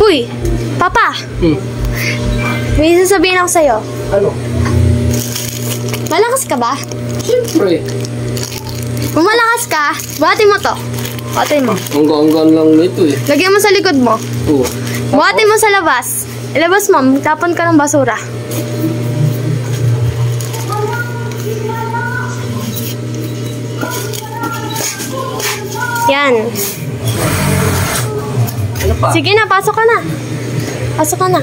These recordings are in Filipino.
Uy, Papa! May sasabihin ako sa'yo. Ano? Malakas ka ba? Siyempre. Kung malakas ka, buhatin mo to. Buhatin mo. Hanggang lang nito eh. Lagyan mo sa likod mo. Oo. Buhatin mo sa labas. Ilabas mo, magtapon ka ng basura. Yan. Ano pa? Sige na, pasok ka na. Pasok ka na.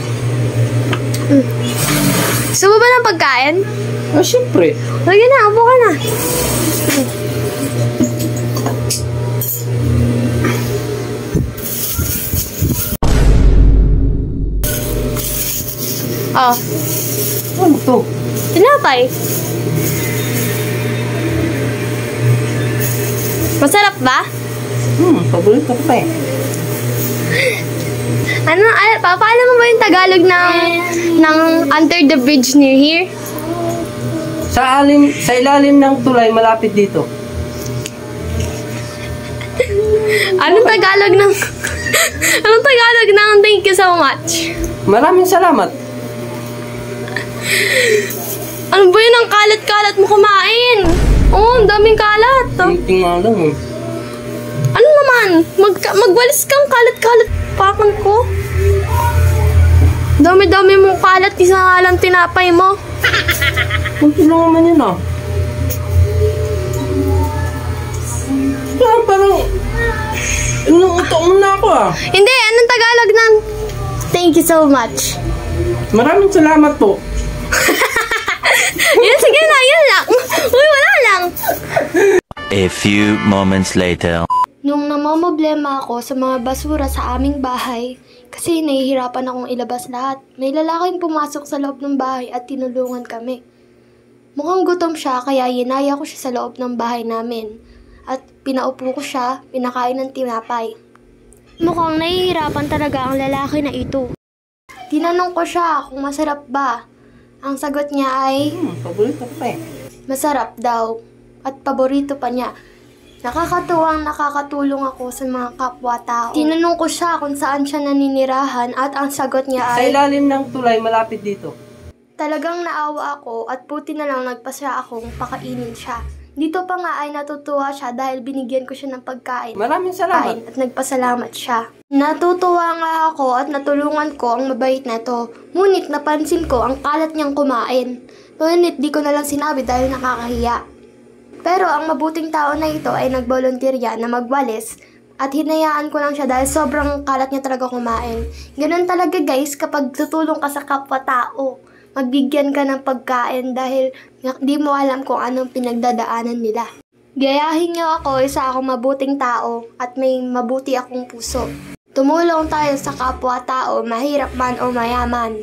Gusto mo ba ng pagkain? Ah, siyempre. Lagi na, upo ka na. Oh, Ano to? tinapay. Masarap ba? Paborito ko pa eh. Papa, alam mo ba yung Tagalog ng Under the Bridge Near Here? Sa ilalim ng tulay malapit dito. Anong Tagalog ng Anong Tagalog ng thank you so much? Maraming salamat. Ano ba yun ang kalat-kalat mo kumain? Oh, ang daming kalat. Tingnan lang eh. Ano naman? Magwalis kang kalat-kalat pakan ko. Dami-dami mong kalat, isa nga lang tinapay mo. Kunti lang naman yun ah. Parang inuutok mo na ako ah. Hindi, anong Tagalog ng thank you so much? Maraming salamat po. Yun, sige na, yun lang. Uy, wala lang. A few moments later. Nung namamblema ako sa mga basura sa aming bahay, kasi nahihirapan akong ilabas lahat, may lalaking pumasok sa loob ng bahay at tinulungan kami. Mukhang gutom siya kaya yinaya ko siya sa loob ng bahay namin. At pinaupo ko siya, pinakain ng tinapay. Mukhang nahihirapan talaga ang lalaki na ito. Tinanong ko siya kung masarap ba. Ang sagot niya ay, Paborito ko pa eh. masarap daw. At paborito pa niya. Nakakatuwang nakakatulong ako sa mga kapwa-tao. Tinanong ko siya kung saan siya naninirahan at ang sagot niya Sa ay, ilalim ng tulay malapit dito. talagang naawa ako at buti na lang nagpasya akong pakainin siya. Dito pa nga ay natutuwa siya dahil binigyan ko siya ng pagkain. Maraming salamat. At nagpasalamat siya. Natutuwa nga ako at natulungan ko ang mabait na to. Ngunit napansin ko ang kalat niyang kumain. Ngunit di ko na lang sinabi dahil nakakahiya. Pero ang mabuting tao na ito ay nagbolunterya na magwalis at hinayaan ko lang siya dahil sobrang kalat niya talaga kumain. Ganun talaga guys kapag tutulong ka sa kapwa-tao. Magbigyan ka ng pagkain dahil di mo alam kung anong pinagdadaanan nila. Gayahin niyo ako, isa akong mabuting tao at may mabuti akong puso. Tumulong tayo sa kapwa-tao, mahirap man o mayaman.